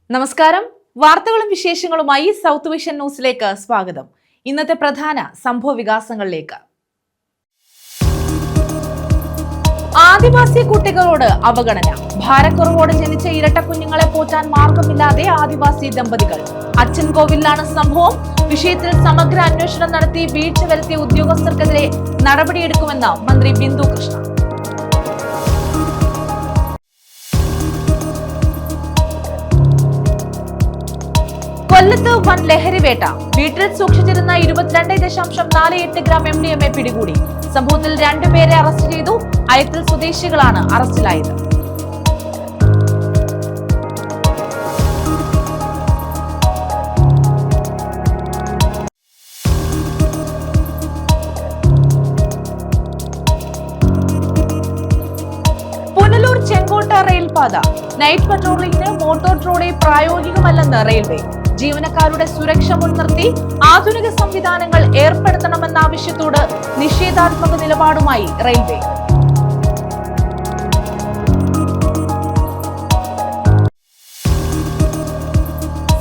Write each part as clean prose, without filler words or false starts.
നമസ്കാരം. വാർത്തകളും വിശേഷങ്ങളുമായി സൗത്ത് വിഷൻ ന്യൂസിലേക്ക് സ്വാഗതം. ഇന്നത്തെ പ്രധാന സംഭവ വികാസങ്ങളിലേക്ക്. ആദിവാസി കുട്ടികളോട് അവഗണന. ഭാരക്കുറവോടെ ജനിച്ച ഇരട്ട കുഞ്ഞുങ്ങളെ പോറ്റാൻ മാർഗമില്ലാതെ ആദിവാസി ദമ്പതികൾ. അച്ചൻകോവിലാണ് സംഭവം. വിഷയത്തിൽ സമഗ്ര അന്വേഷണം നടത്തി വീഴ്ച വരുത്തിയ ഉദ്യോഗസ്ഥർക്കെതിരെ നടപടിയെടുക്കുമെന്ന് മന്ത്രി ബിന്ദു കൃഷ്ണ. കൊല്ലത്ത് വൻ ലഹരിവേട്ട. വീട്ടിൽ സൂക്ഷിച്ചിരുന്ന 22.48 ഗ്രാം MDMA പിടികൂടി. സംഭവത്തിൽ 2 പേരെ അറസ്റ്റ് ചെയ്തു. അയത്തിൽ സ്വദേശികളാണ് അറസ്റ്റിലായത്. പുനലൂർ ചെങ്കോട്ട റെയിൽപാത. നൈറ്റ് പട്രോളിംഗിന് മോട്ടോർ ട്രോളി പ്രായോഗികമല്ലെന്ന് റെയിൽവേ. ജീവനക്കാരുടെ സുരക്ഷ മുൻനിർത്തി ആധുനിക സംവിധാനങ്ങൾ ഏർപ്പെടുത്തണമെന്ന ആവശ്യത്തോട് നിഷേധാത്മക നിലപാടുമായി റെയിൽവേ.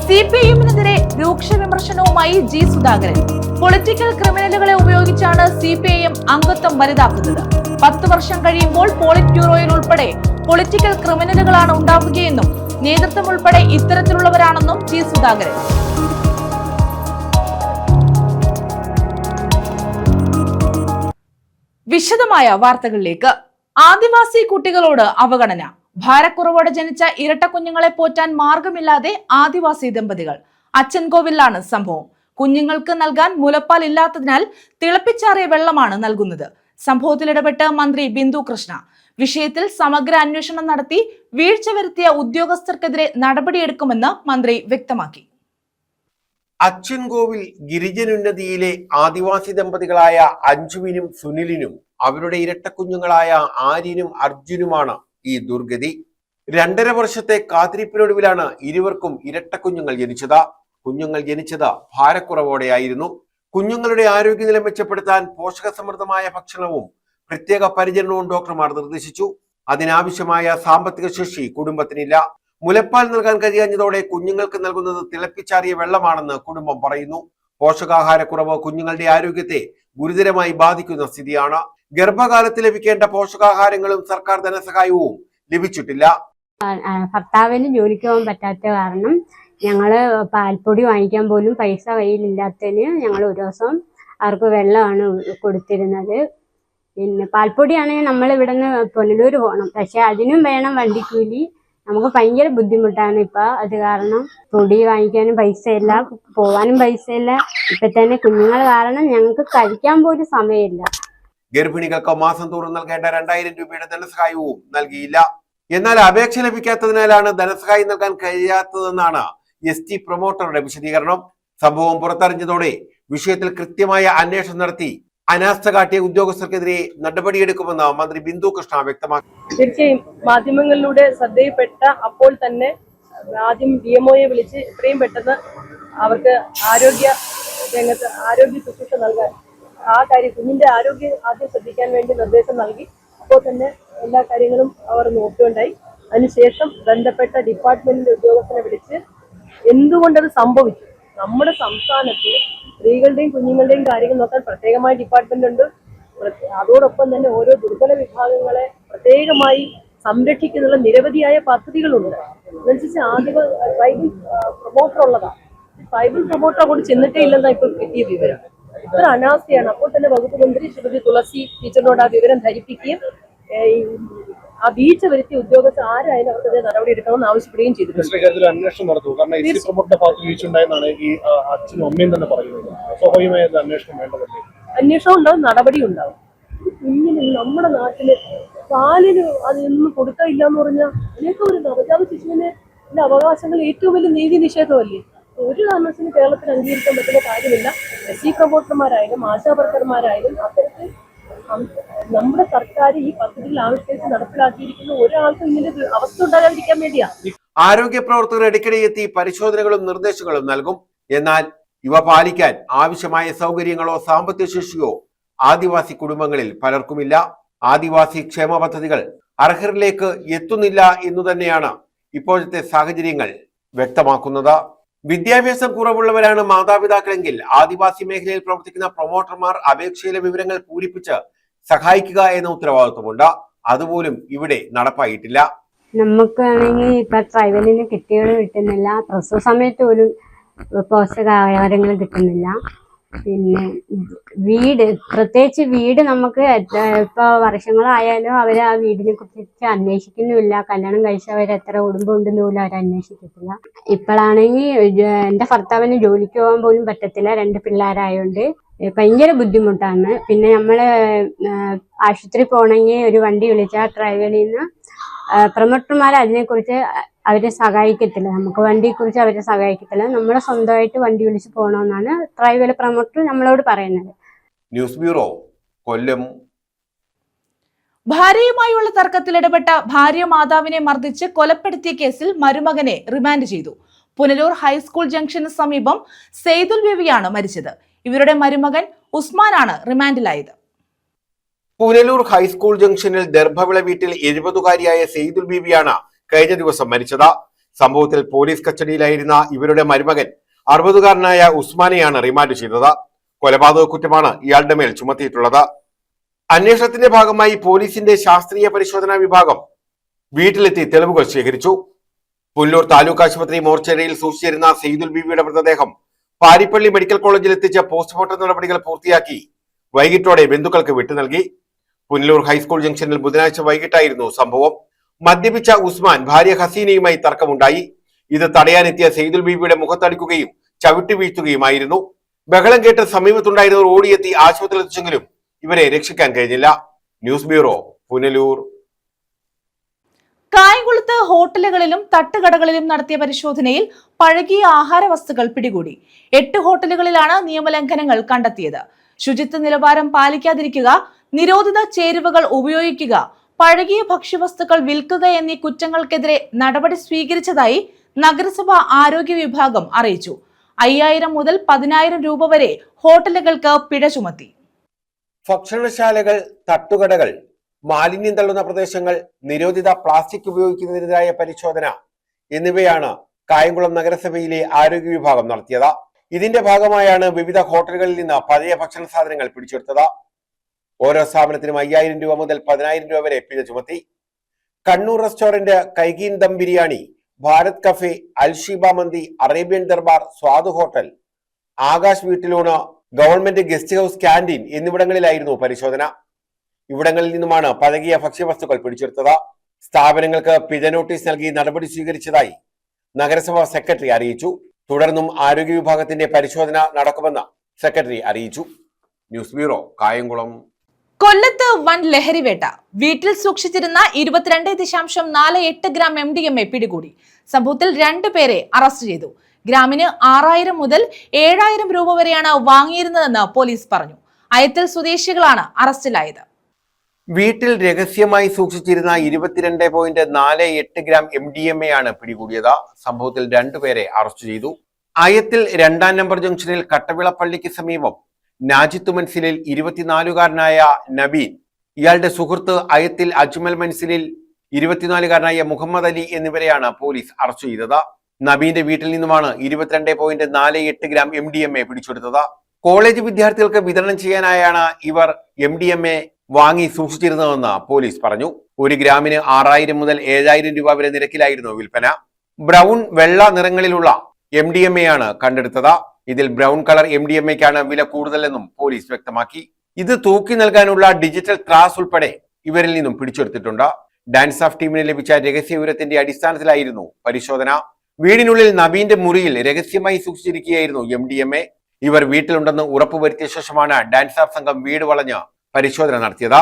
CPIMനെതിരെ രൂക്ഷ വിമർശനവുമായി ജി സുധാകരൻ. പൊളിറ്റിക്കൽ ക്രിമിനലുകളെ ഉപയോഗിച്ചാണ് CPIM അംഗത്വം വലുതാക്കുന്നത്. 10 വർഷം കഴിയുമ്പോൾ പോളിറ്റ് ബ്യൂറോയിൽ ഉൾപ്പെടെ പൊളിറ്റിക്കൽ ക്രിമിനലുകളാണ് ഉണ്ടാവുകയെന്നും നേതൃത്വം ഉൾപ്പെടെ ഇത്തരത്തിലുള്ളവരാണെന്നും ജി സുധാകരൻ. വിശദമായ വാർത്തകളിലേക്ക്. ആദിവാസി കുട്ടികളോട് അവഗണന. ഭാരക്കുറവോടെ ജനിച്ച ഇരട്ട കുഞ്ഞുങ്ങളെ പോറ്റാൻ മാർഗമില്ലാതെ ആദിവാസി ദമ്പതികൾ. അച്ചൻകോവിലാണ് സംഭവം. കുഞ്ഞുങ്ങൾക്ക് നൽകാൻ മുലപ്പാൽ ഇല്ലാത്തതിനാൽ തിളപ്പിച്ചാറിയ വെള്ളമാണ് നൽകുന്നത്. സംഭവത്തിൽ ഇടപെട്ട് മന്ത്രി ബിന്ദു കൃഷ്ണ. വിഷയത്തിൽ സമഗ്ര അന്വേഷണം നടത്തി വീഴ്ച വരുത്തിയ ഉദ്യോഗസ്ഥർക്കെതിരെ നടപടിയെടുക്കുമെന്ന് മന്ത്രി വ്യക്തമാക്കി. അച്ചൻകോവിൽ ഗിരിജനുന്നതിയിലെ ആദിവാസി ദമ്പതികളായ അഞ്ജുവിനും സുനിലിനും അവരുടെ ഇരട്ടക്കുഞ്ഞുങ്ങളായ ആര്യനും അർജുനുമാണ് ഈ ദുർഗതി. 2.5 വർഷത്തെ കാത്തിരിപ്പിനൊടുവിലാണ് ഇരുവർക്കും ഇരട്ടക്കുഞ്ഞുങ്ങൾ ജനിച്ചത്. കുഞ്ഞുങ്ങൾ ജനിച്ചത് ഭാരക്കുറവോടെയായിരുന്നു. കുഞ്ഞുങ്ങളുടെ ആരോഗ്യനില മെച്ചപ്പെടുത്താൻ പോഷകസമൃദ്ധമായ ഭക്ഷണവും പ്രത്യേക പരിചരണവും ഡോക്ടർമാർ നിർദ്ദേശിച്ചു. അതിനാവശ്യമായ സാമ്പത്തിക ശേഷി കുടുംബത്തിനില്ല. മുലപ്പാൽ നൽകാൻ കഴിയാഞ്ഞതോടെ കുഞ്ഞുങ്ങൾക്ക് നൽകുന്നത് തിളപ്പിച്ചാറിയ വെള്ളമാണെന്ന് കുടുംബം പറയുന്നു. പോഷകാഹാരക്കുറവ് കുഞ്ഞുങ്ങളുടെ ആരോഗ്യത്തെ ഗുരുതരമായി ബാധിക്കുന്ന സ്ഥിതിയാണ്. ഗർഭകാലത്ത് ലഭിക്കേണ്ട പോഷകാഹാരങ്ങളും സർക്കാർ ധനസഹായവും ലഭിച്ചിട്ടില്ല. ഭർത്താവിന് ജോലിക്ക് പോകാൻ പറ്റാത്ത കാരണം ഞങ്ങള് പാൽപ്പൊടി വാങ്ങിക്കാൻ പോലും പൈസ കയ്യിലില്ലാത്തതിന് ഞങ്ങൾ ഒരു ദിവസം അവർക്ക് വെള്ളമാണ് കൊടുത്തിരുന്നത്. പിന്നെ പാൽപ്പൊടിയാണെങ്കിൽ നമ്മൾ ഇവിടെ നിന്ന് പുനലൂർ പോകണം, പക്ഷെ അതിനും വേണം വണ്ടിക്കൂലി. നമുക്ക് ഭയങ്കര ബുദ്ധിമുട്ടാണ് ഇപ്പൊ. അത് കാരണം പൊടി വാങ്ങിക്കാനും പൈസയില്ല, പോവാനും പൈസയില്ല. ഇപ്പൊ തന്നെ കുഞ്ഞുങ്ങൾ കാരണം ഞങ്ങൾക്ക് കഴിക്കാൻ പോലും സമയമില്ല. ഗർഭിണികൾക്ക് മാസം തോറും നൽകേണ്ട 2000 രൂപയുടെ ധനസഹായവും നൽകിയില്ല. എന്നാൽ അപേക്ഷ ലഭിക്കാത്തതിനാലാണ് ധനസഹായം നൽകാൻ കഴിയാത്തതെന്നാണ് ST പ്രൊമോട്ടറുടെ വിശദീകരണം. സംഭവം പുറത്തറിഞ്ഞതോടെ വിഷയത്തിൽ കൃത്യമായ അന്വേഷണം നടത്തി അനാസ്ഥ കാട്ടിയ ഉദ്യോഗസ്ഥർക്കെതിരെ നടപടിയെടുക്കുമെന്ന് മന്ത്രി ബിന്ദു കൃഷ്ണ വ്യക്തമാക്കി. തീർച്ചയായും മാധ്യമങ്ങളിലൂടെ ശ്രദ്ധയിൽപ്പെട്ട അപ്പോൾ തന്നെ ആദ്യം DMOയെ വിളിച്ച് എത്രയും പെട്ടെന്ന് അവർക്ക് ആരോഗ്യ രംഗത്ത് ആരോഗ്യ ശുശ്രൂഷ നൽകാൻ, ആ കാര്യം കുഞ്ഞിന്റെ ആരോഗ്യം ആദ്യം ശ്രദ്ധിക്കാൻ വേണ്ടി നിർദ്ദേശം നൽകി. അപ്പോൾ തന്നെ എല്ലാ കാര്യങ്ങളും അവർ നോക്കുകയുണ്ടായി. അതിനുശേഷം ബന്ധപ്പെട്ട ഡിപ്പാർട്ട്മെന്റിന്റെ ഉദ്യോഗസ്ഥനെ വിളിച്ച് എന്തുകൊണ്ടത് സംഭവിച്ചു, നമ്മുടെ സംസ്ഥാനത്ത് സ്ത്രീകളുടെയും കുഞ്ഞുങ്ങളുടെയും കാര്യങ്ങൾ നോക്കാൻ പ്രത്യേകമായ ഡിപ്പാർട്ട്മെന്റ് ഉണ്ട്. അതോടൊപ്പം തന്നെ ഓരോ ദുർബല വിഭാഗങ്ങളെ പ്രത്യേകമായി സംരക്ഷിക്കുന്നതിനുള്ള നിരവധിയായ പദ്ധതികളുണ്ട്. അതനുസരിച്ച് ആദ്യം ട്രൈബൽ പ്രൊമോട്ടർ ഉള്ളതാണ്. ട്രൈബൽ പ്രൊമോട്ടർ കൂടി ചെന്നിട്ടേ ഇല്ലെന്നാണ് ഇപ്പോൾ കിട്ടിയ വിവരം. ഇത്ര അനാസ്ഥയാണ്. അപ്പോൾ തന്നെ വകുപ്പ് മന്ത്രി ശ്രീമതി തുളസി ടീച്ചറിനോട് ആ വിവരം ധരിപ്പിക്കുകയും ആ വീഴ്ച വരുത്തിയ ഉദ്യോഗസ്ഥർ ആരായാലും അവർക്കെതിരെ നടപടി എടുക്കണമെന്ന് ആവശ്യപ്പെടുകയും ചെയ്തിട്ടുണ്ട്. അന്വേഷണം നടത്തും. കാരണം ഈ പ്രൊമോട്ടറുടെ ഭാഗത്ത് വീഴ്ച ഉണ്ടായെന്നാണ് ഈ അച്ഛനും അമ്മയും തന്നെ പറയുന്നത്. സ്വാഭാവികമായ അന്വേഷണം വേണ്ടതല്ലേ? അന്വേഷണം ഉണ്ടാവും, നടപടി ഉണ്ടാവും. കുഞ്ഞിന് നമ്മുടെ നാട്ടില് പാലിന് അതൊന്നും കൊടുക്കാനില്ല എന്ന് പറഞ്ഞാൽ അതിനൊക്കെ ഒരു നവജാത ശിശുവിന് അവകാശങ്ങൾ ഏറ്റവും വലിയ നീതി നിഷേധമല്ലേ? ഒരു കാരണവശാലും കേരളത്തിൽ അംഗീകരിക്കാൻ പറ്റുന്ന കാര്യമില്ല. SC പ്രൊമോട്ടർമാരായാലും ആശാവർക്കർമാരായാലും അത്തരത്തിൽ നമ്മുടെ സർക്കാർ ഈ പദ്ധതികൾ ആവിഷ്കരിച്ച് നടപ്പിലാക്കിയിരിക്കുന്ന ഒരാൾക്കും ഇങ്ങനെ അവസ്ഥ ഉണ്ടാകാതിരിക്കാൻ വേണ്ടിയാ. ആരോഗ്യ പ്രവർത്തകർ ഇടയ്ക്കിടെ എത്തി പരിശോധനകളും നിർദ്ദേശങ്ങളും നൽകും. എന്നാൽ ഇവ പാലിക്കാൻ ആവശ്യമായ സൗകര്യങ്ങളോ സാമ്പത്തിക ശേഷിയോ ആദിവാസി കുടുംബങ്ങളിൽ പലർക്കുമില്ല. ആദിവാസി ക്ഷേമ പദ്ധതികൾ അർഹരിലേക്ക് എത്തുന്നില്ല എന്നു തന്നെയാണ് ഇപ്പോഴത്തെ സാഹചര്യങ്ങൾ വ്യക്തമാക്കുന്നത്. വിദ്യാഭ്യാസം കുറവുള്ളവരാണ് മാതാപിതാക്കളെങ്കിൽ ആദിവാസി മേഖലയിൽ പ്രവർത്തിക്കുന്ന പ്രൊമോട്ടർമാർ അപേക്ഷയിലെ വിവരങ്ങൾ പൂരിപ്പിച്ച് സഹായിക്കുക എന്ന ഉത്തരവാദിത്വമുണ്ട്. അതുപോലും ഇവിടെ നടപ്പായിട്ടില്ല. നമുക്കാണെങ്കിൽ ഇപ്പൊ ട്രൈബലിന് കിറ്റുകൾ കിട്ടുന്നില്ല, പ്രസവ സമയത്ത് പോലും പോഷകാഹാരങ്ങൾ കിട്ടുന്നില്ല. പിന്നെ വീട്, പ്രത്യേകിച്ച് വീട് നമുക്ക് ഇപ്പൊ വർഷങ്ങളായാലും അവര് ആ വീടിനെ കുറിച്ച് അന്വേഷിക്കുന്നുമില്ല. കല്യാണം കഴിച്ചവർ എത്ര കുടുംബം ഉണ്ടെന്ന് പോലും അവർ അന്വേഷിക്കത്തില്ല. ഇപ്പോഴാണെങ്കിൽ എന്റെ ഭർത്താവിന് ജോലിക്ക് പോകാൻ പോലും പറ്റത്തില്ല, 2 പിള്ളേരായോണ്ട് ഭയങ്കര ബുദ്ധിമുട്ടാണ്. പിന്നെ നമ്മള് ആശുപത്രി പോകണമെങ്കിൽ ഒരു വണ്ടി വിളിച്ചാൽ ട്രൈവലിൽ നിന്ന് പ്രൊമോട്ടർമാർ അതിനെക്കുറിച്ച് അവരെ സഹായിക്കത്തില്ല. നമുക്ക് വണ്ടിയെക്കുറിച്ച് അവരെ സഹായിക്കത്തില്ല. നമ്മളെ സ്വന്തമായിട്ട് വണ്ടി വിളിച്ച് പോകണമെന്നാണ് ട്രൈവൽ പ്രൊമോട്ടർ നമ്മളോട് പറയുന്നത്. ന്യൂസ് ബ്യൂറോ, കൊല്ലം. ഭാര്യയുമായുള്ള തർക്കത്തിൽ ഇടപെട്ട ഭാര്യ മാതാവിനെ മർദ്ദിച്ച് കൊലപ്പെടുത്തിയ കേസിൽ മരുമകനെ റിമാൻഡ് ചെയ്തു. പുനലൂർ ഹൈസ്കൂൾ ജംഗ്ഷന് സമീപം സെയ്തുൽ ബീവിയാണ് മരിച്ചത്. ഇവരുടെ മരുമകൻ ഉസ്മാനാണ് റിമാൻഡിലായത്. പുനലൂർ ഹൈസ്കൂൾ ജംഗ്ഷനിൽ ദർഭവിള വീട്ടിൽ 70-കാരിയായ സെയ്തുൽ ബീവിയാണ് കഴിഞ്ഞ ദിവസം മരിച്ചത്. സംഭവത്തിൽ പോലീസ് കസ്റ്റഡിയിലായിരുന്ന ഇവരുടെ മരുമകൻ 60-കാരനായ ഉസ്മാനെയാണ് റിമാൻഡ് ചെയ്തത്. കൊലപാതക കുറ്റമാണ് ഇയാളുടെ മേൽ ചുമത്തിയിട്ടുള്ളത്. അന്വേഷണത്തിന്റെ ഭാഗമായി പോലീസിന്റെ ശാസ്ത്രീയ പരിശോധനാ വിഭാഗം വീട്ടിലെത്തി തെളിവുകൾ ശേഖരിച്ചു. പുനലൂർ താലൂക്ക് ആശുപത്രി മോർച്ചറിയിൽ സൂക്ഷിച്ചിരുന്ന സെയ്തുൽ ബീവിയുടെ മൃതദേഹം പാരിപ്പള്ളി മെഡിക്കൽ കോളേജിൽ എത്തിച്ച് പോസ്റ്റ്മോർട്ടം നടപടികൾ പൂർത്തിയാക്കി വൈകിട്ടോടെ ബന്ധുക്കൾക്ക് വിട്ടു നൽകി. പുനലൂർ ഹൈസ്കൂൾ ജംഗ്ഷനിൽ ബുധനാഴ്ച വൈകിട്ടായിരുന്നു സംഭവം. മദ്യപിച്ച ഉസ്മാൻ ഭാര്യ ഹസീനയുമായി തർക്കമുണ്ടായി. ഇത് തടയാനെത്തിയ സെയ്തുൽ ബീവിയുടെ മുഖത്തടിക്കുകയും ചവിട്ടി വീഴ്ത്തുകയുമായിരുന്നു. ബഹളം കേട്ട് സമീപത്തുണ്ടായിരുന്നവർ ഓടിയെത്തി ആശുപത്രിയിൽ എത്തിച്ചെങ്കിലും ഇവരെ രക്ഷിക്കാൻ കഴിഞ്ഞില്ല. News bureau, Punalur. കായംകുളത്ത് ഹോട്ടലുകളിലും തട്ടുകടകളിലും നടത്തിയ പരിശോധനയിൽ പഴകിയ ആഹാര വസ്തുക്കൾ പിടികൂടി. 8 ഹോട്ടലുകളിലാണ് നിയമലംഘനങ്ങൾ കണ്ടെത്തിയത്. ശുചിത്വ നിലവാരം പാലിക്കാതിരിക്കുക, നിരോധിത ചേരുവകൾ ഉപയോഗിക്കുക, പഴകിയ ഭക്ഷ്യവസ്തുക്കൾ വിൽക്കുക എന്നീ കുറ്റങ്ങൾക്കെതിരെ നടപടി സ്വീകരിച്ചതായി നഗരസഭ ആരോഗ്യ വിഭാഗം അറിയിച്ചു. 5000 മുതൽ 10000 രൂപ വരെ ഹോട്ടലുകൾക്ക് പിഴ ചുമത്തി. ഭക്ഷണശാലകൾ, തട്ടുകടകൾ, മാലിന്യം തള്ളുന്ന പ്രദേശങ്ങൾ, നിരോധിത പ്ലാസ്റ്റിക് ഉപയോഗിക്കുന്നതിനെതിരായ പരിശോധന എന്നിവയാണ് കായംകുളം നഗരസഭയിലെ ആരോഗ്യ വിഭാഗം നടത്തിയത്. ഇതിന്റെ ഭാഗമായാണ് വിവിധ ഹോട്ടലുകളിൽ നിന്ന് പഴയ ഭക്ഷണ സാധനങ്ങൾ പിടിച്ചെടുത്തത്. ഓരോ സ്ഥാപനത്തിനും 5000 രൂപ മുതൽ 10000 രൂപ വരെ പിഴ ചുമത്തി. കണ്ണൂർ റെസ്റ്റോറന്റ്, കൈകീൻ ദം ബിരിയാണി, ഭാരത് കഫേ, അൽഷീബ മന്തി, അറേബ്യൻ ദർബാർ, സ്വാദ് ഹോട്ടൽ, ആകാശ് വീട്ടിലൂണ്, ഗവൺമെന്റ് ഗസ്റ്റ് ഹൌസ്, ക്യാന്റീൻ എന്നിവിടങ്ങളിലായിരുന്നു പരിശോധന. ഇവിടങ്ങളിൽ നിന്നുമാണ് പഴകിയ ഭക്ഷ്യവസ്തുക്കൾ പിടിച്ചെടുത്തത്. സ്ഥാപനങ്ങൾക്ക് പിഴ നോട്ടീസ് നൽകി നടപടി സ്വീകരിച്ചതായി നഗരസഭാ സെക്രട്ടറി അറിയിച്ചു. തുടർന്നും ആരോഗ്യ വിഭാഗത്തിന്റെ പരിശോധന നടക്കുമെന്ന് സെക്രട്ടറി അറിയിച്ചു. News bureau, Kayamkulam. കൊല്ലത്ത് വൻ ലഹരിവേട്ട. വീട്ടിൽ സൂക്ഷിച്ചിരുന്ന 22.48 ഗ്രാം MDMA പിടികൂടി. സംഭവത്തിൽ 2 പേരെ അറസ്റ്റ് ചെയ്തു. ഗ്രാമിന് 6000 മുതൽ 7000 രൂപ വരെയാണ് വാങ്ങിയിരുന്നതെന്ന് പോലീസ് പറഞ്ഞു. അയത്തിൽ സ്വദേശികളാണ് അറസ്റ്റിലായത്. വീട്ടിൽ രഹസ്യമായി സൂക്ഷിച്ചിരുന്ന 22.48 ഗ്രാം MDMA ആണ് പിടികൂടിയത്. സംഭവത്തിൽ 2 പേരെ അറസ്റ്റ് ചെയ്തു. അയത്തിൽ 2-ാം നമ്പർ ജംഗ്ഷനിൽ കട്ടവിളപ്പള്ളിക്ക് സമീപം നാജിത്ത് മൻസിലിൽ 24-കാരനായ നബീൻ, ഇയാളുടെ സുഹൃത്ത് അയത്തിൽ അജ്മൽ മൻസിലിൽ 24-കാരനായ മുഹമ്മദ് അലി എന്നിവരെയാണ് പോലീസ് അറസ്റ്റ് ചെയ്തത്. നബീന്റെ വീട്ടിൽ നിന്നുമാണ് 22.48 ഗ്രാം MDMA പിടിച്ചെടുത്തത്. കോളേജ് വിദ്യാർത്ഥികൾക്ക് വിതരണം ചെയ്യാനായാണ് ഇവർ MDMA വാങ്ങി സൂക്ഷിച്ചിരുന്നതെന്ന് പോലീസ് പറഞ്ഞു. 1 ഗ്രാമിന് 6000 മുതൽ 7000 രൂപ വരെ നിരക്കിലായിരുന്നു വിൽപ്പന. ബ്രൗൺ, വെള്ള നിറങ്ങളിലുള്ള MDMA ആണ് കണ്ടെടുത്തത്. ഇതിൽ ബ്രൗൺ കളർ MDMAക്കാണ് വില കൂടുതലെന്നും പോലീസ് വ്യക്തമാക്കി. ഇത് തൂക്കി നൽകാനുള്ള ഡിജിറ്റൽ ത്രാസ് ഉൾപ്പെടെ ഇവരിൽ നിന്നും പിടിച്ചെടുത്തിട്ടുണ്ട്. ഡാൻസ് ഓഫ് ടീമിന് ലഭിച്ച രഹസ്യ വിവരത്തിന്റെ അടിസ്ഥാനത്തിലായിരുന്നു പരിശോധന. വീടിനുള്ളിൽ നബീന്റെ മുറിയിൽ രഹസ്യമായി സൂക്ഷിച്ചിരിക്കുകയായിരുന്നു MDMA. ഇവർ വീട്ടിലുണ്ടെന്ന് ഉറപ്പുവരുത്തിയ ശേഷമാണ് ഡാൻസ് ഓഫ് സംഘം വീട് വളഞ്ഞ് പരിശോധന നടത്തിയത്.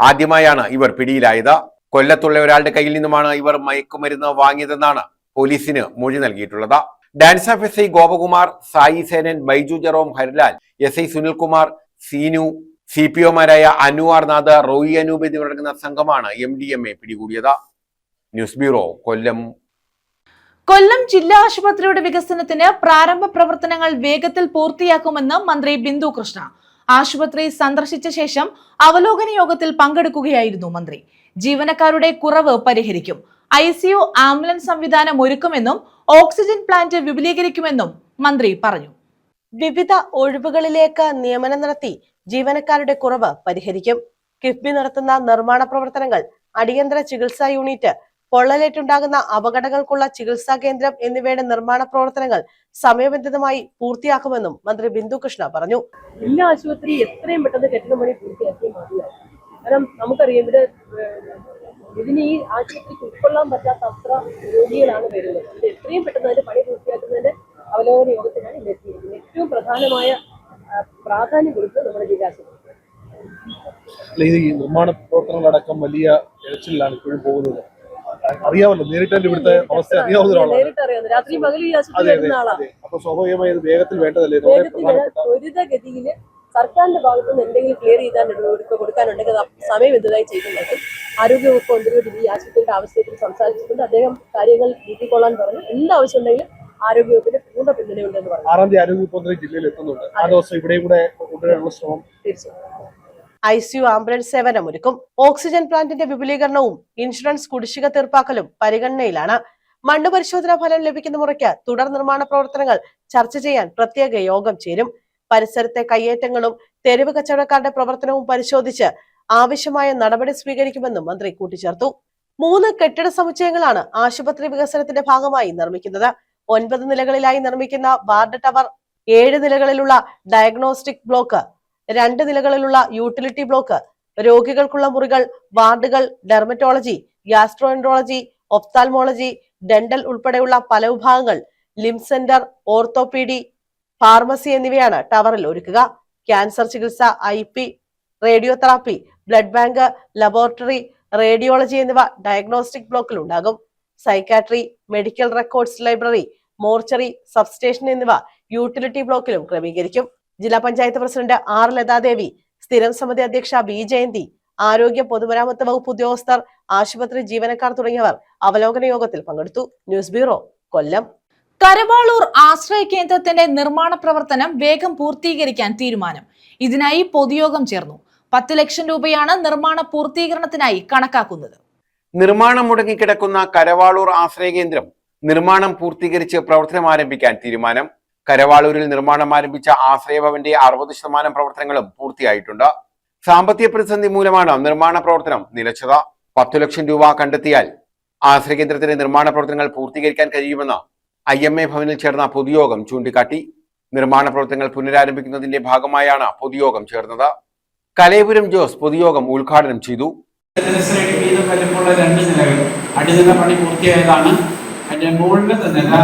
ആദ്യമായാണ് ഇവർ പിടിയിലായത്. കൊല്ലത്തുള്ള ഒരാളുടെ കയ്യിൽ നിന്നുമാണ് ഇവർ മയക്കുമരുന്ന് വാങ്ങിയതെന്നാണ് പോലീസിന് മൊഴി നൽകിയിട്ടുള്ളത്. DANSAF SI Gopakumar, Sai Senan, Baiju Jerome, Harilal, SI Sunilkumar, Seenu, CPOമാരായ അനുവാർ നാഥ്, റോയി അനൂപ് എന്നിവരടങ്ങുന്ന സംഘമാണ് MDMA പിടികൂടിയത്. ന്യൂസ് ബ്യൂറോ, കൊല്ലം. കൊല്ലം ജില്ലാ ആശുപത്രിയുടെ വികസനത്തിന് പ്രാരംഭ പ്രവർത്തനങ്ങൾ വേഗത്തിൽ പൂർത്തിയാക്കുമെന്ന് മന്ത്രി ബിന്ദു കൃഷ്ണ. ആശുപത്രി സന്ദർശിച്ച ശേഷം അവലോകന യോഗത്തിൽ പങ്കെടുക്കുകയായിരുന്നു മന്ത്രി. ജീവനക്കാരുടെ കുറവ് പരിഹരിക്കും. ICU ആംബുലൻസ് സംവിധാനം ഒരുക്കുമെന്നും ഓക്സിജൻ പ്ലാന്റ് വിപുലീകരിക്കുമെന്നും മന്ത്രി പറഞ്ഞു. വിവിധ ഒഴിവുകളിലേക്ക് നിയമനം നടത്തി ജീവനക്കാരുടെ കുറവ് പരിഹരിക്കും. കിഫ്ബി നടത്തുന്ന നിർമ്മാണ പ്രവർത്തനങ്ങൾ, അടിയന്തര ചികിത്സാ യൂണിറ്റ്, പൊള്ളലേറ്റുണ്ടാകുന്ന അപകടങ്ങൾക്കുള്ള ചികിത്സാ കേന്ദ്രം എന്നിവയുടെ നിർമ്മാണ പ്രവർത്തനങ്ങൾ സമയബന്ധിതമായി പൂർത്തിയാക്കുമെന്നും മന്ത്രി ബിന്ദു കൃഷ്ണ പറഞ്ഞു. എല്ലാ ആശുപത്രി എത്രയും പെട്ടെന്ന് കെട്ടിട പണി പൂർത്തിയാക്കി മതിയാവും. കാരണം നമുക്കറിയാം ഇതിന് ഈ ആശുപത്രിക്ക് ഉൾക്കൊള്ളാൻ പറ്റാത്ത അത്ര രോഗികളാണ് വരുന്നത്. ഇത് എത്രയും പെട്ടെന്ന് അതിന്റെ പണി പൂർത്തിയാക്കുന്നതിന്റെ അവലോകന യോഗത്തിനാണ് ഇന്ന് എത്തിയിരിക്കുന്നത്. ഏറ്റവും പ്രധാനമായ പ്രാധാന്യം കൊടുത്ത് നമ്മുടെ ജില്ലാശുപത്രി ഈ നിർമ്മാണ പ്രവർത്തനങ്ങളടക്കം വലിയ ഇഴച്ചിലാണ് ഇപ്പോഴും പോകുന്നത്. അറിയാമല്ലോ, നേരിട്ട് ഇവിടുത്തെ അവസ്ഥ അറിയാവുന്ന ഒരാളാണ്. നേരിട്ട് അറിയാവുന്നത്. രാത്രി പകലും ഈ ആശുപത്രി വരുന്ന ആളാണ്. അപ്പൊ സ്വാഭാവികമായി വേഗത്തിൽ വേണ്ടതല്ലേ? ത്വരിതഗതിയിൽ സർക്കാരിന്റെ ഭാഗത്തു നിന്ന് എന്തെങ്കിലും ക്ലിയർ ചെയ്താൽ കൊടുക്കാനുണ്ടെങ്കിൽ സമയം എന്തുതായി ചെയ്യുന്നുണ്ട്. ആരോഗ്യവകുപ്പ് മന്ത്രിയോട് ഈ ആശുപത്രിയുടെ ആവശ്യത്തിൽ സംസാരിച്ചിട്ടുണ്ട്. അദ്ദേഹം കാര്യങ്ങൾ നീട്ടിക്കൊള്ളാൻ പറഞ്ഞു. എന്താവശ്യം ഉണ്ടെങ്കിലും ആരോഗ്യവകുപ്പിന്റെ പൂർണ്ണ പിന്തുണയുണ്ടെന്ന് പറഞ്ഞു. 6-ാം തീയതി ആരോഗ്യവകുപ്പ് മന്ത്രി ജില്ലയിൽ എത്തുന്നുണ്ട്. ആ ദിവസം ഇവിടെയും കൂടെ കൊണ്ടുവരാനുള്ള ശ്രമം തീർച്ചയായും. ICU ആംബുലൻസ് സേവനം ഒരുക്കും. ഓക്സിജൻ പ്ലാന്റിന്റെ വിപുലീകരണവും ഇൻഷുറൻസ് കുടിശ്ശിക തീർപ്പാക്കലും പരിഗണനയിലാണ്. മണ്ണ് പരിശോധനാ ഫലം ലഭിക്കുന്ന മുറയ്ക്ക് തുടർ നിർമ്മാണ പ്രവർത്തനങ്ങൾ ചർച്ച ചെയ്യാൻ പ്രത്യേക യോഗം ചേരും. പരിസരത്തെ കയ്യേറ്റങ്ങളും തെരുവ് കച്ചവടക്കാരുടെ പ്രവർത്തനവും പരിശോധിച്ച് ആവശ്യമായ നടപടി സ്വീകരിക്കുമെന്നും മന്ത്രി കൂട്ടിച്ചേർത്തു. 3 കെട്ടിട സമുച്ചയങ്ങളാണ് ആശുപത്രി വികസനത്തിന്റെ ഭാഗമായി നിർമ്മിക്കുന്നത്. 9 നിലകളിലായി നിർമ്മിക്കുന്ന വാർഡ് ടവർ, 7 നിലകളിലുള്ള ഡയഗ്നോസ്റ്റിക് ബ്ലോക്ക്, 2 നിലകളിലുള്ള യൂട്ടിലിറ്റി ബ്ലോക്ക്, രോഗികൾക്കുള്ള മുറികൾ, വാർഡുകൾ, ഡെർമറ്റോളജി, ഗ്യാസ്ട്രോഎൻട്രോളജി, ഒഫ്താൽമോളജി, ഡെന്റൽ ഉൾപ്പെടെയുള്ള പല വിഭാഗങ്ങൾ, ലിം സെന്റർ, ഓർത്തോപീഡി, ഫാർമസി എന്നിവയാണ് ടവറിൽ ഒരുക്കുക. ക്യാൻസർ ചികിത്സ, IP, radiotherapy, blood bank, laboratory, radiology എന്നിവ ഡയഗ്നോസ്റ്റിക് ബ്ലോക്കിൽ ഉണ്ടാകും. Psychiatry, medical records library, mortuary, substation എന്നിവ യൂട്ടിലിറ്റി ബ്ലോക്കിലും ക്രമീകരിക്കും. ജില്ലാ പഞ്ചായത്ത് പ്രസിഡന്റ് R. ലതാദേവി, സ്ഥിരം സമിതി അധ്യക്ഷ B. ജയന്തി, ആരോഗ്യ പൊതുമരാമത്ത് വകുപ്പ് ഉദ്യോഗസ്ഥർ, ആശുപത്രി ജീവനക്കാർ തുടങ്ങിയവർ അവലോകന യോഗത്തിൽ പങ്കെടുത്തു. ന്യൂസ് ബ്യൂറോ, കൊല്ലം. കരവാളൂർ ആശ്രയ കേന്ദ്രത്തിന്റെ നിർമ്മാണ പ്രവർത്തനം വേഗം പൂർത്തീകരിക്കാൻ തീരുമാനം. ഇതിനായി പൊതുയോഗം ചേർന്നു. 10 ലക്ഷം രൂപയാണ് നിർമ്മാണ പൂർത്തീകരണത്തിനായി കണക്കാക്കുന്നത്. നിർമ്മാണം മുടങ്ങിക്കിടക്കുന്ന കരവാളൂർ ആശ്രയ കേന്ദ്രം നിർമ്മാണം പൂർത്തീകരിച്ച് പ്രവർത്തനം ആരംഭിക്കാൻ തീരുമാനം. കരവാളൂരിൽ നിർമ്മാണം ആരംഭിച്ച ആശ്രയ ഭവന്റെ 60% പ്രവർത്തനങ്ങളും പൂർത്തിയായിട്ടുണ്ട്. സാമ്പത്തിക പ്രതിസന്ധി മൂലമാണ് നിർമ്മാണ പ്രവർത്തനം നിലച്ചത്. 10 ലക്ഷം രൂപ കണ്ടെത്തിയാൽ ആശ്രയ കേന്ദ്രത്തിന്റെ നിർമ്മാണ പ്രവർത്തനങ്ങൾ പൂർത്തീകരിക്കാൻ കഴിയുമെന്ന് IMA ഭവനിൽ ചേർന്ന പൊതുയോഗം ചൂണ്ടിക്കാട്ടി. നിർമ്മാണ പ്രവർത്തനങ്ങൾ പുനരാരംഭിക്കുന്നതിന്റെ ഭാഗമായാണ് പൊതുയോഗം ചേർന്നത്. കലയപുരം ജോസ് പൊതുയോഗം ഉദ്ഘാടനം ചെയ്തു. വലിപ്പമുള്ള 2 നിലകൾ അടിനില പണി പൂർത്തിയായതാണ്. അതിന്റെ മുകളിലത്തെ നില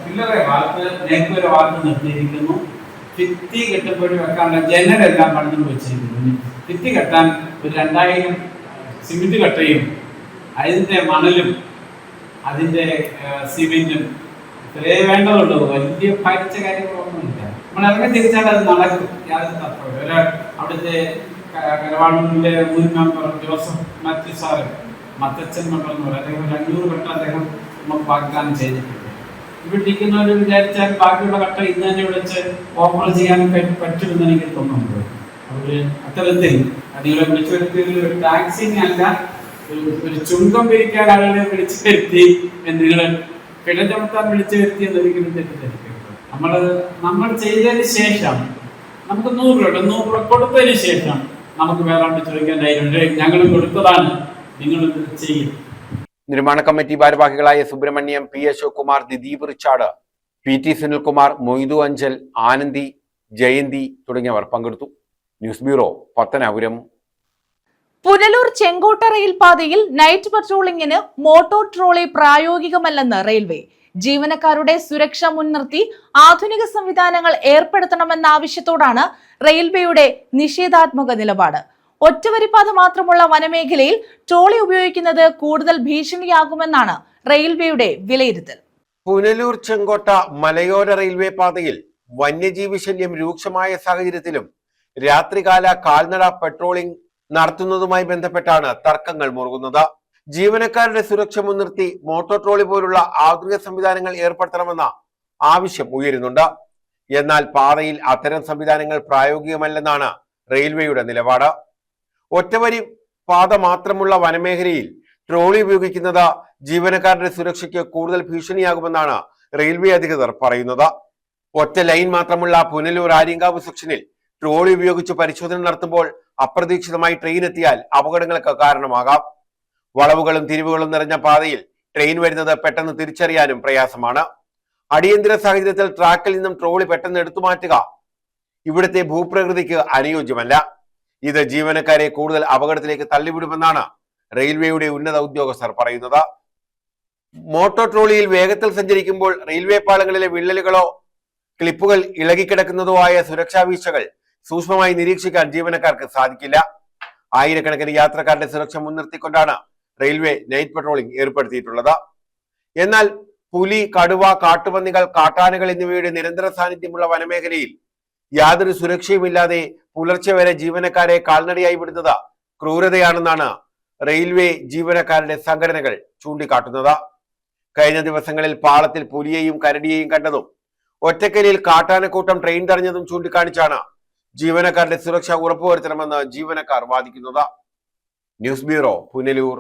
പില്ലറെ വാർത്ത് നേക്കൊരു വാർത്ത് നിർത്തിയിരിക്കുന്നു. ഭിത്തി കെട്ടുമ്പോഴും വെക്കാനുള്ള ജനലെല്ലാം പണിഞ്ഞു വെച്ചിരിക്കുന്നു. ഭിത്തി കെട്ടാൻ ഒരു 2000 സിമെന്റ് കട്ടയും അതിന്റെ മണലും അതിന്റെ സിമെന്റും ഇത്രേ വേണ്ടതുള്ളൂ. വലിയ ഭാരിച്ച കാര്യങ്ങളൊന്നുമില്ല. നമ്മൾ ഇറങ്ങി തിരിച്ചാൽ അത് നടക്കും. യാതൊരു തത്വമില്ല. അവിടുത്തെ കരവാളൂരിലെ മുൻ member Joseph Mathew sir, Mathachan member എന്ന് പറയും, അദ്ദേഹം 200 കട്ട അദ്ദേഹം നമുക്ക് വാഗ്ദാനം ചെയ്തിട്ടുണ്ട്. ഇവിടെ ഇരിക്കുന്നവർ വിചാരിച്ചാൽ ബാക്കിയുള്ള കട്ട ഇന്ന് തന്നെ വിളിച്ച് ഓഫർ ചെയ്യാൻ പറ്റുമെന്ന് എനിക്ക് തോന്നുന്നുണ്ട്. അവര് അത്തരത്തിൽ നിങ്ങളെ വിളിച്ചു വരുത്തിയതിൽ ഒരു ടാക്സിങ് അല്ല, ഒരു ചുങ്കം പിരിക്കാൻ ആളുകളെ വിളിച്ചു വരുത്തി, നിങ്ങൾ പിഴ ചുമത്താൻ വിളിച്ചു വരുത്തി എന്നൊരിക്കലും തെറ്റിദ്ധരിക്കരുത്. നമ്മൾ ചെയ്തതിന് ശേഷം നമുക്ക് 100 രൂപ കൊടുത്തതിന് ശേഷം നമുക്ക് വേറെ ചോദിക്കാൻ ധൈര്യമുണ്ട്. ഞങ്ങൾ കൊടുത്തതാണ്, നിങ്ങൾ ചെയ്യും. നിർമ്മാണ കമ്മിറ്റി ഭാരവാഹികളായ സുബ്രഹ്മണ്യം, P. അശോക് കുമാർ, ദിദീപ് റിച്ചാർഡ്, PT സുനിൽകുമാർ, മൊയ്തു അഞ്ചൽ, ആനന്ദി, ജയന്തി തുടങ്ങിയവർ പങ്കെടുത്തു. News bureau, Pathanapuram. പുനലൂർ ചെങ്കോട്ട റെയിൽപാതയിൽ നൈറ്റ് പട്രോളിംഗിന് മോട്ടോർ ട്രോളി പ്രായോഗികമല്ലെന്ന് റെയിൽവേ. ജീവനക്കാരുടെ സുരക്ഷ മുൻനിർത്തി ആധുനിക സംവിധാനങ്ങൾ ഏർപ്പെടുത്തണമെന്ന ആവശ്യത്തോടാണ് റെയിൽവേയുടെ നിഷേധാത്മക നിലപാട്. ഒറ്റവരിപ്പാത മാത്രമുള്ള വനമേഖലയിൽ ട്രോളി ഉപയോഗിക്കുന്നത് കൂടുതൽ ഭീഷണിയാകുമെന്നാണ് റെയിൽവേയുടെ വിലയിരുത്തൽ. പുനലൂർ ചെങ്കോട്ട മലയോര റെയിൽവേ പാതയിൽ വന്യജീവി ശല്യം രൂക്ഷമായ സാഹചര്യത്തിലും രാത്രികാല കാൽനട പെട്രോളിംഗ് നടത്തുന്നതുമായി ബന്ധപ്പെട്ടാണ് തർക്കങ്ങൾ മുറുകുന്നത്. ജീവനക്കാരുടെ സുരക്ഷ മുൻനിർത്തി മോട്ടോർ ട്രോളി പോലുള്ള ആധുനിക സംവിധാനങ്ങൾ ഏർപ്പെടുത്തണമെന്ന ആവശ്യം ഉയരുന്നുണ്ട്. എന്നാൽ പാതയിൽ അത്തരം സംവിധാനങ്ങൾ പ്രായോഗികമല്ലെന്നാണ് റെയിൽവേയുടെ നിലപാട്. ഒറ്റവരി പാത മാത്രമുള്ള വനമേഖലയിൽ ട്രോളി ഉപയോഗിക്കുന്നത് ജീവനക്കാരുടെ സുരക്ഷയ്ക്ക് കൂടുതൽ ഭീഷണിയാകുമെന്നാണ് റെയിൽവേ അധികൃതർ പറയുന്നത്. ഒറ്റ ലൈൻ മാത്രമുള്ള പുനലൂർ ആര്യങ്കാവ് സെക്ഷനിൽ ട്രോളി ഉപയോഗിച്ച് പരിശോധന നടത്തുമ്പോൾ അപ്രതീക്ഷിതമായി ട്രെയിൻ എത്തിയാൽ അപകടങ്ങൾക്ക് കാരണമാകാം. വളവുകളും തിരിവുകളും നിറഞ്ഞ പാതയിൽ ട്രെയിൻ വരുന്നത് പെട്ടെന്ന് തിരിച്ചറിയാനും പ്രയാസമാണ്. അടിയന്തര സാഹചര്യത്തിൽ ട്രാക്കിൽ നിന്നും ട്രോളി പെട്ടെന്ന് എടുത്തുമാറ്റുക ഇവിടുത്തെ ഭൂപ്രകൃതിക്ക് അനുയോജ്യമല്ല. ഇത് ജീവനക്കാരെ കൂടുതൽ അപകടത്തിലേക്ക് തള്ളിവിടുമെന്നാണ് റെയിൽവേയുടെ ഉന്നത ഉദ്യോഗസ്ഥർ പറയുന്നത്. മോട്ടോർ ട്രോളിയിൽ വേഗത്തിൽ സഞ്ചരിക്കുമ്പോൾ റെയിൽവേ പാളങ്ങളിലെ വിള്ളലുകളോ ക്ലിപ്പുകൾ ഇളകിക്കിടക്കുന്നതോ ആയ സുരക്ഷാ വീഴ്ചകൾ സൂക്ഷ്മമായി നിരീക്ഷിക്കാൻ ജീവനക്കാർക്ക് സാധിക്കില്ല. ആയിരക്കണക്കിന് യാത്രക്കാരുടെ സുരക്ഷ മുൻനിർത്തിക്കൊണ്ടാണ് റെയിൽവേ നൈറ്റ് പട്രോളിംഗ് ഏർപ്പെടുത്തിയിട്ടുള്ളത്. എന്നാൽ പുലി, കടുവ, കാട്ടുപന്നികൾ, കാട്ടാനകൾ എന്നിവയുടെ നിരന്തര സാന്നിധ്യമുള്ള വനമേഖലയിൽ യാതൊരു സുരക്ഷയുമില്ലാതെ പുലർച്ചെ വരെ ജീവനക്കാരെ കാൽനടയായി വിടുന്നത് ക്രൂരതയാണെന്നാണ് റെയിൽവേ ജീവനക്കാരുടെ സംഘടനകൾ ചൂണ്ടിക്കാട്ടുന്നത്. കഴിഞ്ഞ ദിവസങ്ങളിൽ പാളത്തിൽ പുലിയെയും കരടിയെയും കണ്ടതും ഒറ്റക്കലിൽ കാട്ടാനക്കൂട്ടം ട്രെയിൻ തടഞ്ഞതും ചൂണ്ടിക്കാണിച്ചാണ് ജീവനക്കാരുടെ സുരക്ഷ ഉറപ്പുവരുത്തണമെന്ന് ജീവനക്കാർ വാദിക്കുന്നത്. News bureau, Punalur.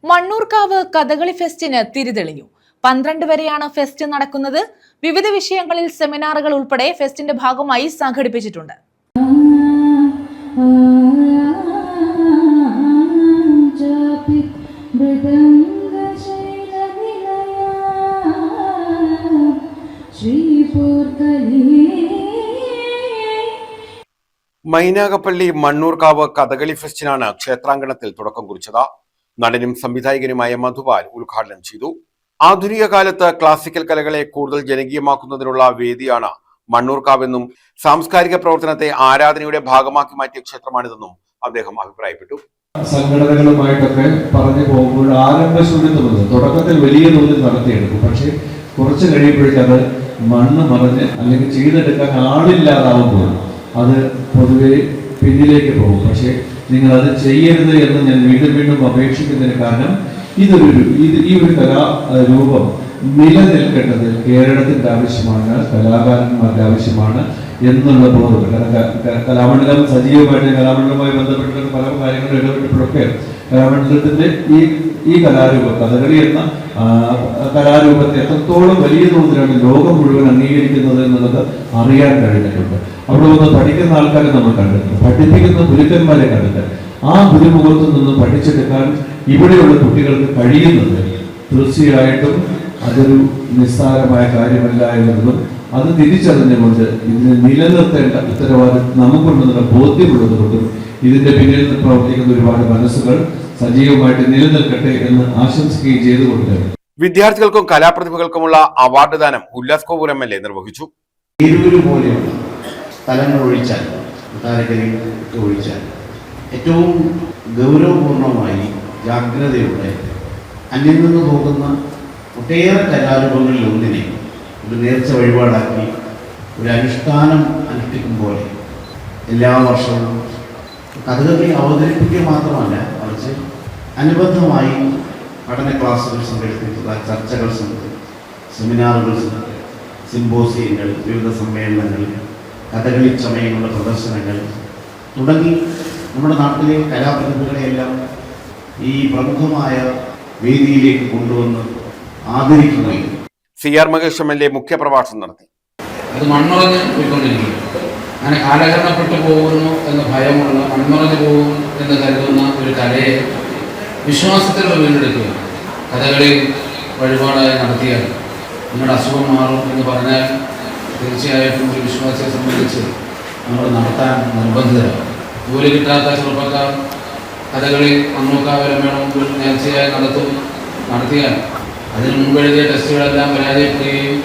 മണ്ണൂർക്കാവ് കഥകളി ഫെസ്റ്റിന് തിരിതെളിഞ്ഞു. 12 വരെയാണ് ഫെസ്റ്റ് നടക്കുന്നത്. വിവിധ വിഷയങ്ങളിൽ സെമിനാറുകൾ ഉൾപ്പെടെ ഫെസ്റ്റിന്റെ ഭാഗമായി സംഘടിപ്പിച്ചിട്ടുണ്ട്. മൈനാഗപ്പള്ളി മണ്ണൂർക്കാവ് കഥകളി ഫെസ്റ്റിനാണ് ക്ഷേത്രാങ്കണത്തിൽ തുടക്കം കുറിച്ചത്. നടനും സംവിധായകനുമായ മധുപാൽ ഉദ്ഘാടനം ചെയ്തു. ആധുനിക കാലത്ത് ക്ലാസിക്കൽ കലകളെ കൂടുതൽ ജനകീയമാക്കുന്നതിനുള്ള വേദിയാണ് മണ്ണൂർക്കാവെന്നും സാംസ്കാരിക പ്രവർത്തനത്തെ ആരാധനയുടെ ഭാഗമാക്കി മാറ്റിയ ക്ഷേത്രമാണിതെന്നും അദ്ദേഹം അഭിപ്രായപ്പെട്ടു. സംഘടനകളുമായിട്ടൊക്കെ പറഞ്ഞു പോകുമ്പോൾ ആരംഭശൂന്യത തുടക്കത്തിൽ വലിയ തോതിൽ നടത്തിയെടുക്കും. പക്ഷെ കുറച്ച് കഴിയുമ്പോഴേക്കും അത് മണ്ണ് മറഞ്ഞ് അല്ലെങ്കിൽ ചെയ്തെടുക്കാൻ ആളില്ലാതാവുമ്പോൾ അത് പൊതുവെ പിന്നിലേക്ക് പോകും. പക്ഷെ നിങ്ങൾ അത് ചെയ്യരുത് എന്ന് ഞാൻ വീണ്ടും വീണ്ടും അപേക്ഷിക്കുന്നതിന് കാരണം ഈ ഒരു കലാരൂപം നിലനിൽക്കേണ്ടത് കേരളത്തിന്റെ ആവശ്യമാണ്, കലാകാരന്മാരുടെ ആവശ്യമാണ് എന്നുള്ള ബോധം. കലാമണ്ഡലം സജീവമായിട്ട് കലാമണ്ഡലവുമായി ബന്ധപ്പെട്ട പല കാര്യങ്ങളും ഇടപെട്ടപ്പോഴൊക്കെ കലാമണ്ഡലത്തിന്റെ ഈ കലാരൂപം കഥകളി എന്ന കലാരൂപത്തെ എത്രത്തോളം വലിയ തോതിലാണ് ലോകം മുഴുവൻ അംഗീകരിക്കുന്നത് എന്നുള്ളത് അറിയാൻ കഴിഞ്ഞിട്ടുണ്ട്. അവിടെ വന്ന് പഠിക്കുന്ന ആൾക്കാരെ നമ്മൾ കണ്ടിട്ടുണ്ട്, പഠിപ്പിക്കുന്ന ഗുരുക്കന്മാരെ കണ്ടിട്ടുണ്ട്. ആ ഗുരുമുഖത്തു നിന്ന് പഠിച്ചെടുക്കാൻ ഇവിടെയുള്ള കുട്ടികൾക്ക് കഴിയുന്നത് തീർച്ചയായിട്ടും അതൊരു നിസ്സാരമായ കാര്യമല്ല എന്നതും അത് തിരിച്ചറിഞ്ഞുകൊണ്ട് ഇതിനെ നിലനിർത്തേണ്ട ഉത്തരവാദിത്വം നമുക്കുണ്ടെന്നുള്ള ബോധ്യമുള്ളത് കൊണ്ടും ഇതിന്റെ പിന്നിൽ നിന്ന് പ്രവർത്തിക്കുന്ന ഒരുപാട് മനസ്സുകൾ സജീവമായിട്ട് നിലനിൽക്കട്ടെ എന്ന് ആശംസിക്കുകയും ചെയ്തുകൊണ്ട് വിദ്യാർത്ഥികൾക്കും കലാപ്രതിഭകൾക്കുമുള്ള അവാർഡ് ദാനം ഉല്ലാസ് കോവൂർ MLA നിർവഹിച്ചു. പോലെയുള്ള സ്ഥലങ്ങൾ ഒഴിച്ചാൽ ഒഴിച്ചാൽ ഏറ്റവും ഗൗരവപൂർണമായി ജാഗ്രതയോടെ അന്യം നിന്ന് പോകുന്ന ഒട്ടേറെ കലാരൂപങ്ങളിൽ ഒന്നിനെ ഒരു നേർച്ച വഴിപാടാക്കി ഒരു അനുഷ്ഠാനം അനുഷ്ഠിക്കുമ്പോൾ എല്ലാ വർഷവും കഥകളി അവതരിപ്പിക്കുക മാത്രമല്ല, മറിച്ച് അനുബന്ധമായി പഠന ക്ലാസുകൾ സംഘടിപ്പിക്കുക, ചർച്ചകൾ സെമിനാറുകൾ, സിംബോസിയങ്ങൾ, വിവിധ സമ്മേളനങ്ങൾ, കഥകളി ചമയങ്ങളുടെ പ്രദർശനങ്ങൾ തുടങ്ങി നമ്മുടെ നാട്ടിലെ കലാപ്രതിഭകളെയെല്ലാം ഈ പ്രമുഖമായ വേദിയിലേക്ക് കൊണ്ടുവന്ന് ആദരിക്കുകയും CR മഹേഷ് MLA മുഖ്യപ്രഭാഷണം നടത്തി. അത് മൺമറഞ്ഞ് പോയിക്കൊണ്ടിരിക്കുന്നു. അങ്ങനെ കാലഹരണപ്പെട്ടു പോകുന്നു എന്ന ഭയമുള്ള, മൺമറഞ്ഞു പോകും എന്ന് കരുതുന്ന ഒരു കലയെ വിശ്വാസത്തിൽ വീണ്ടെടുക്കുക. കഥകളി വഴിപാടായി നടത്തിയാൽ നിങ്ങളുടെ അസുഖം മാറും എന്ന് പറഞ്ഞാൽ തീർച്ചയായിട്ടും ഒരു വിശ്വാസിയെ സംബന്ധിച്ച് നമ്മൾ നടത്താൻ നിർബന്ധിതരാണ്. ജോലി കിട്ടാത്ത ചെറുപ്പക്കാർ കഥകളി മണ്ണൂർക്കാവിലമ്മയുടെ മുമ്പിൽ നേർച്ചയായി നടത്തിയാൽ അതിന് മുമ്പ് എഴുതിയ ടെസ്റ്റുകളെല്ലാം പരാജയപ്പെടുകയും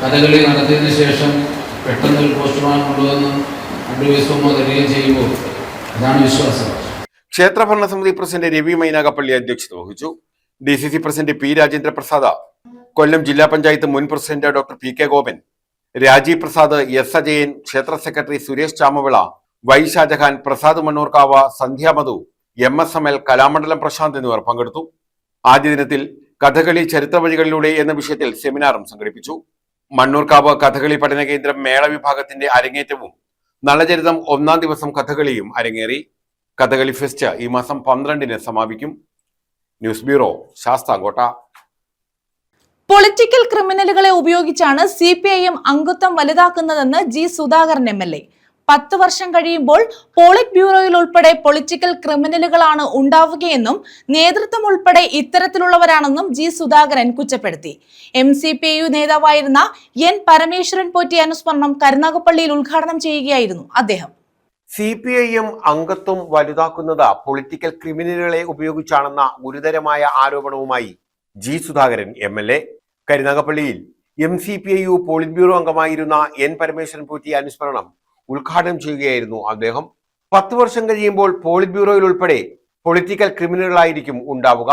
കഥകളി നടത്തിയതിനു ശേഷം പെട്ടെന്ന് ഒരു പോസ്റ്റ്മോർട്ടം കൊണ്ടുവന്ന് അഡ്വൈസമോ തരികയും ചെയ്യുമ്പോൾ അതാണ് വിശ്വാസം. ക്ഷേത്ര ഭരണസമിതി പ്രസിഡന്റ് രവി മൈനാഗപ്പള്ളി അധ്യക്ഷത വഹിച്ചു. DCC president P Rajendra Prasad, Kollam ജില്ലാ പഞ്ചായത്ത് മുൻ president doctor PK Gopan, Rajeev Prasad, S Ajayan, ക്ഷേത്ര secretary Suresh Chamavila, Y Shajahan, Prasad Mannoorkavu, Sandhya Madhu, MSML, Kalamandalam Prashanth എന്നിവർ പങ്കെടുത്തു. ആദ്യ ദിനത്തിൽ കഥകളി ചരിത്ര വഴികളിലൂടെ എന്ന വിഷയത്തിൽ സെമിനാറും സംഘടിപ്പിച്ചു. മണ്ണൂർക്കാവ് കഥകളി പഠന കേന്ദ്രം മേള വിഭാഗത്തിന്റെ അരങ്ങേറ്റവും നളചരിതം 1-ാം ദിവസം കഥകളിയും അരങ്ങേറി. കഥകളി ഫെസ്റ്റ് ഈ മാസം 12-ന് സമാപിക്കും. News bureau, Sasthamcotta. പൊളിറ്റിക്കൽ ക്രിമിനലുകളെ ഉപയോഗിച്ചാണ് CPIM അംഗത്വം വലുതാക്കുന്നതെന്ന് G. സുധാകരൻ MLA. 10 വർഷം കഴിയുമ്പോൾ പോളിറ്റ് ബ്യൂറോയിൽ ഉൾപ്പെടെ പൊളിറ്റിക്കൽ ക്രിമിനലുകളാണ് ഉണ്ടാവുകയെന്നും നേതൃത്വം ഉൾപ്പെടെ ഇത്തരത്തിലുള്ളവരാണെന്നും G. സുധാകരൻ കുറ്റപ്പെടുത്തി. MCPIU നേതാവായിരുന്ന N. പരമേശ്വരൻ പോറ്റി അനുസ്മരണം കരുനാഗപ്പള്ളിയിൽ ഉദ്ഘാടനം ചെയ്യുകയായിരുന്നു അദ്ദേഹം. CPIM അംഗത്വം വലുതാക്കുന്നത് പൊളിറ്റിക്കൽ ക്രിമിനലുകളെ ഉപയോഗിച്ചാണെന്ന ഗുരുതരമായ ആരോപണവുമായി G. Sudhakaran MLA. കരുനാഗപ്പള്ളിയിൽ MCPIU polit bureau അംഗമായിരുന്ന N. പരമേശ്വരൻ പോറ്റി അനുസ്മരണം ഉദ്ഘാടനം ചെയ്യുകയായിരുന്നു അദ്ദേഹം. 10 വർഷം കഴിയുമ്പോൾ പോളിറ്റ് ബ്യൂറോയിൽ ഉൾപ്പെടെ പൊളിറ്റിക്കൽ ക്രിമിനലുകളായിരിക്കും ഉണ്ടാവുക.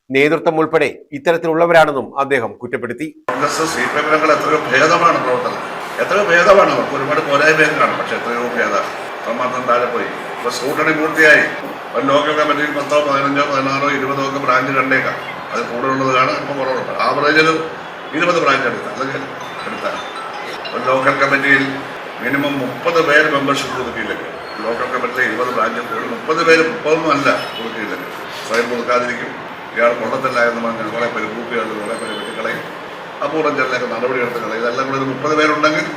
നേതൃത്വം ഉൾപ്പെടെ ഇത്തരത്തിലുള്ളവരാണെന്നും അദ്ദേഹം കുറ്റപ്പെടുത്തി. എത്രയോ ഭേദമാണ് പ്രവർത്തനം, എത്രയോ ഭേദമാണ്. അവർക്ക് ഒരുപാട് പോരായ്മയും കാണും, പക്ഷെ എത്രയോ ഭേദമാണ്. മാത്രം താഴെ പോയി. ഇപ്പൊ സ്കൂട്ടണി പൂർത്തിയായി. ഒരു ലോക്കൽ കമ്മിറ്റിയിൽ 10, 15, 16, 20 ഒക്കെ ബ്രാഞ്ച് കണ്ടേക്കാം. അത് കൂടുതലുള്ളത് കാണാൻ ഇപ്പം കുറവുണ്ട്. ആവറേജിൽ 20 ബ്രാഞ്ച് എടുത്താൽ ഒരു ലോക്കൽ കമ്മിറ്റിയിൽ മിനിമം 30 പേര് മെമ്പർഷിപ്പ് കൊടുക്കില്ലെങ്കിൽ, ലോക്കൽ കമ്മിറ്റിയിൽ 20 ബ്രാഞ്ചിൽ കൂടുതൽ 30 പേര് 30 അല്ല കൊടുക്കില്ലെങ്കിൽ സ്വയം കൊടുക്കാതിരിക്കും. ഇയാൾ കൊള്ളത്തില്ല എന്ന് പറഞ്ഞാൽ കുറേ പേര് ഗ്രൂപ്പുകൾ കുറേ പേര് വെട്ടിക്കളയും. അപൂർവം ചിലരൊക്കെ നടപടി എടുത്ത് കളയും. ഇതെല്ലാം കൂടി 30 പേരുണ്ടെങ്കിൽ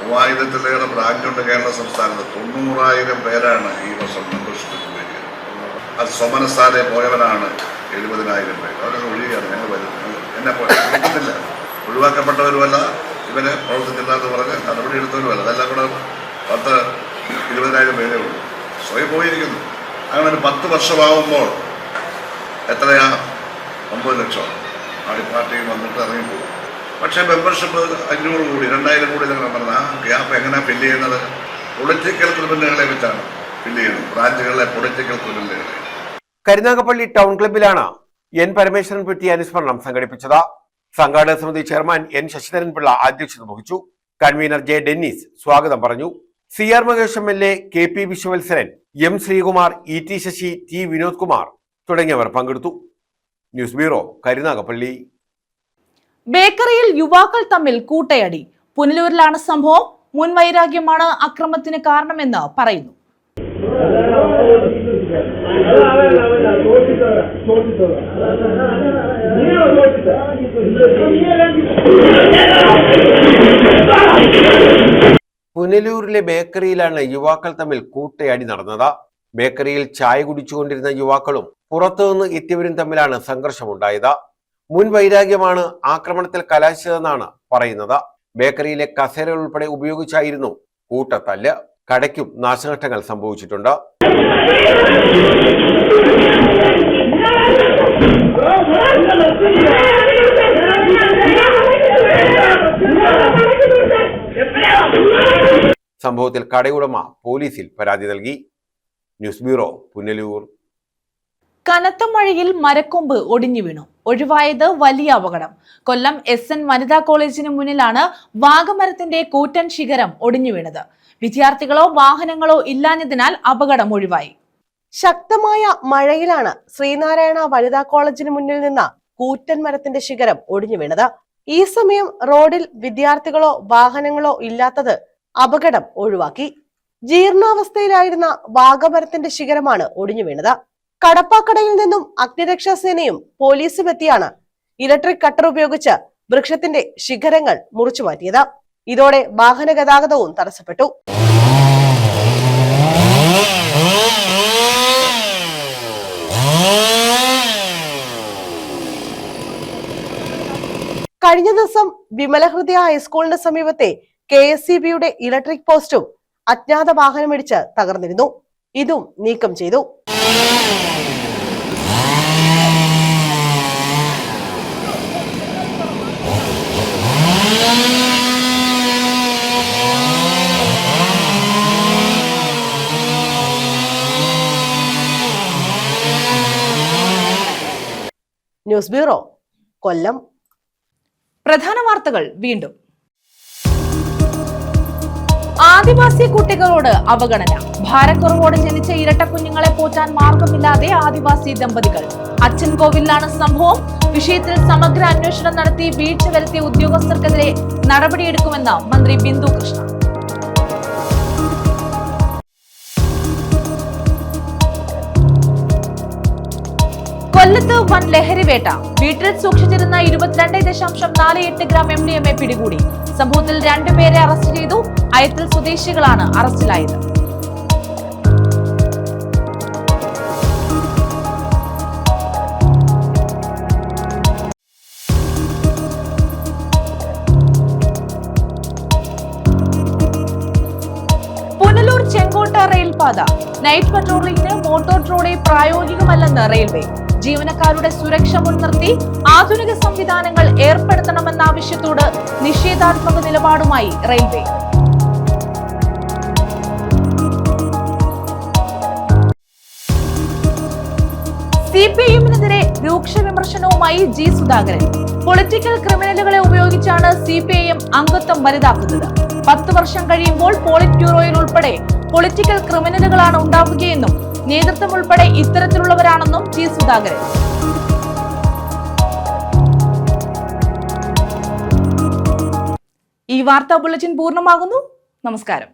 3000-ലേറെ ബ്രാഞ്ചുണ്ട് കേരള സംസ്ഥാനത്ത്. 90,000 പേരാണ് ഈ വർഷം മെമ്പർഷിപ്പ് ഉപയോഗിക്കുന്നത്. അത് സ്വമനസാലെ പോയവരാണ് 70,000 പേര്. അവരൊക്കെ ഒഴിയുകയാണ്. ഞങ്ങൾ വരുന്നത് എന്നെ പോലെ ഒഴിവാക്കപ്പെട്ടവരുമല്ല, ഇവരെ പ്രവർത്തിച്ചില്ല എന്ന് പറഞ്ഞ് നടപടി എടുത്തവരുമല്ല. അതെല്ലാം കൂടെ 10-20,000 പേരേ ഉള്ളൂ. സ്വയം പോയിരിക്കുന്നു. അങ്ങനെ ഒരു 10 വർഷമാകുമ്പോൾ എത്രയാ? 9 ലക്ഷം ആടി പാർട്ടിയും വന്നിട്ട് ഇറങ്ങിപ്പോകും. പക്ഷേ മെമ്പർഷിപ്പ് 500 കൂടി 2000 കൂടി എന്നൊക്കെ പറഞ്ഞാൽ ആ ഗ്യാപ്പ് എങ്ങനെയാണ് ഫില്ല് ചെയ്യുന്നത്? പൊളിറ്റിക്കൽ ക്രിമിനലുകളെ വെച്ചാണ് ഫില്ല് ചെയ്യുന്നത്. ബ്രാഞ്ചുകളിലെ പൊളിറ്റിക്കൽ ക്രിമിനലുകളെ. കരുനാഗപ്പള്ളി ടൗൺ ക്ലബ്ബിലാണ് N. പരമേശ്വരൻ പോറ്റി അനുസ്മരണം സംഘടിപ്പിച്ചത്. സംഘാടക സമിതി ചെയർമാൻ N. ശശിധരൻ പിള്ള അധ്യക്ഷത വഹിച്ചു. Convener J. ഡെന്നീസ് സ്വാഗതം പറഞ്ഞു. CR Mahesh MLA, KP Viswavatsaran, M. Sreekumar, ET Sasi, T. Vinod Kumar തുടങ്ങിയവർ പങ്കെടുത്തു. News bureau, Karunagappally. ബേക്കറിയിൽ യുവാക്കൾ തമ്മിൽ കൂട്ടയടി. പുനലൂരിലാണ് സംഭവം. മുൻവൈരാഗ്യമാണ് അക്രമത്തിന് കാരണമെന്ന് പറയുന്നു. പുനലൂരിലെ ബേക്കറിയിലാണ് യുവാക്കൾ തമ്മിൽ കൂട്ടയടി നടന്നത്. ബേക്കറിയിൽ ചായ കുടിച്ചുകൊണ്ടിരുന്ന യുവാക്കളും പുറത്തുനിന്ന് എത്തിയവരും തമ്മിലാണ് സംഘർഷമുണ്ടായത്. മുൻവൈരാഗ്യമാണ് ആക്രമണത്തിൽ കലാശിച്ചതെന്നാണ് പറയുന്നത്. ബേക്കറിയിലെ കസേര ഉൾപ്പെടെ ഉപയോഗിച്ചായിരുന്നു കൂട്ടത്തല്ല്. കടയ്ക്കും നാശനഷ്ടങ്ങൾ സംഭവിച്ചിട്ടുണ്ട്. സംഭവത്തിൽ കടയുടമ പോലീസിൽ പരാതി നൽകി. News bureau, Punalur. കനത്ത മഴയിൽ മരക്കൊമ്പ് ഒടിഞ്ഞു വീണു. ഒഴിവായത് വലിയ അപകടം. കൊല്ലം SN വനിതാ കോളേജിന് മുന്നിലാണ് വാഗമരത്തിന്റെ കൂറ്റൻ ശിഖരം ഒടിഞ്ഞു വീണത്. വിദ്യാർത്ഥികളോ വാഹനങ്ങളോ ഇല്ലാഞ്ഞതിനാൽ അപകടം ഒഴിവായി. ശക്തമായ മഴയിലാണ് ശ്രീനാരായണ വനിതാ കോളേജിന് മുന്നിൽ നിന്ന കൂറ്റൻ മരത്തിന്റെ ശിഖരം ഒടിഞ്ഞു വീണത്. ഈ സമയം റോഡിൽ വിദ്യാർത്ഥികളോ വാഹനങ്ങളോ ഇല്ലാത്തത് അപകടം ഒഴിവാക്കി. ജീർണാവസ്ഥയിലായിരുന്ന വാഗമരത്തിന്റെ ശിഖരമാണ് ഒടിഞ്ഞു വീണത്. കടപ്പാക്കടയിൽ നിന്നും അഗ്നിരക്ഷാസേനയും പോലീസും എത്തിയാണ് ഇലക്ട്രിക് കട്ടർ ഉപയോഗിച്ച് വൃക്ഷത്തിന്റെ ശിഖരങ്ങൾ മുറിച്ചു മാറ്റിയത്. ഇതോടെ വാഹന ഗതാഗതവും തടസ്സപ്പെട്ടു. കഴിഞ്ഞ ദിവസം വിമലഹൃദയ ഹൈസ്കൂളിന് സമീപത്തെ KSCB-യുടെ ഇലക്ട്രിക് പോസ്റ്റും അജ്ഞാത വാഹനമിടിച്ച് തകർന്നിരുന്നു. ഇതും നീക്കം ചെയ്തു. ന്യൂസ് ബ്യൂറോ, കൊല്ലം. പ്രധാന വാർത്തകൾ വീണ്ടും. ആദിവാസി കുട്ടികളോട് അവഗണന. ഭാരക്കുറവോടെ ജനിച്ച ഇരട്ട കുഞ്ഞുങ്ങളെ പോറ്റാൻ മാർഗമില്ലാതെ ആദിവാസി ദമ്പതികൾ. അച്ചൻകോവിലാണ് സംഭവം. വിഷയത്തിൽ സമഗ്ര അന്വേഷണം നടത്തി വീഴ്ച വരുത്തിയ ഉദ്യോഗസ്ഥർക്കെതിരെ നടപടിയെടുക്കുമെന്ന് മന്ത്രി ബിന്ദു കൃഷ്ണ. കൊല്ലത്ത് വൻ ലഹരിവേട്ട. വീട്ടിൽ സൂക്ഷിച്ചിരുന്ന 22.48 ഗ്രാം MDMA പിടികൂടി. സംഭവത്തിൽ 2 പേരെ അറസ്റ്റ് ചെയ്തു. അയത്തിൽ സ്വദേശികളാണ് അറസ്റ്റിലായത്. പുനലൂർ ചെങ്കോട്ട റെയിൽപാത. നൈറ്റ് പട്രോളിംഗിന് മോട്ടോർ ട്രോളി പ്രായോഗികമല്ലെന്ന് റെയിൽവേ. ജീവനക്കാരുടെ സുരക്ഷ മുൻനിർത്തി ആധുനിക സംവിധാനങ്ങൾ ഏർപ്പെടുത്തണമെന്ന ആവശ്യത്തോട് നിഷേധാത്മക നിലപാടുമായി റെയിൽവേ. CPIMനെതിരെ രൂക്ഷ വിമർശനവുമായി G സുധാകരൻ. പൊളിറ്റിക്കൽ ക്രിമിനലുകളെ ഉപയോഗിച്ചാണ് CPIM അംഗത്വം വലുതാക്കുന്നത്. 10 വർഷം കഴിയുമ്പോൾ പോളിറ്റ് ബ്യൂറോയിൽ ഉൾപ്പെടെ പൊളിറ്റിക്കൽ ക്രിമിനലുകളാണ് ഉണ്ടാവുകയെന്നും നേതൃത്വം ഉൾപ്പെടെ ഇത്തരത്തിലുള്ളവരാണെന്നും G സുധാകരൻ. ഈ വാർത്താ ബുള്ളറ്റിൻ പൂർണ്ണമാകുന്നു. നമസ്കാരം.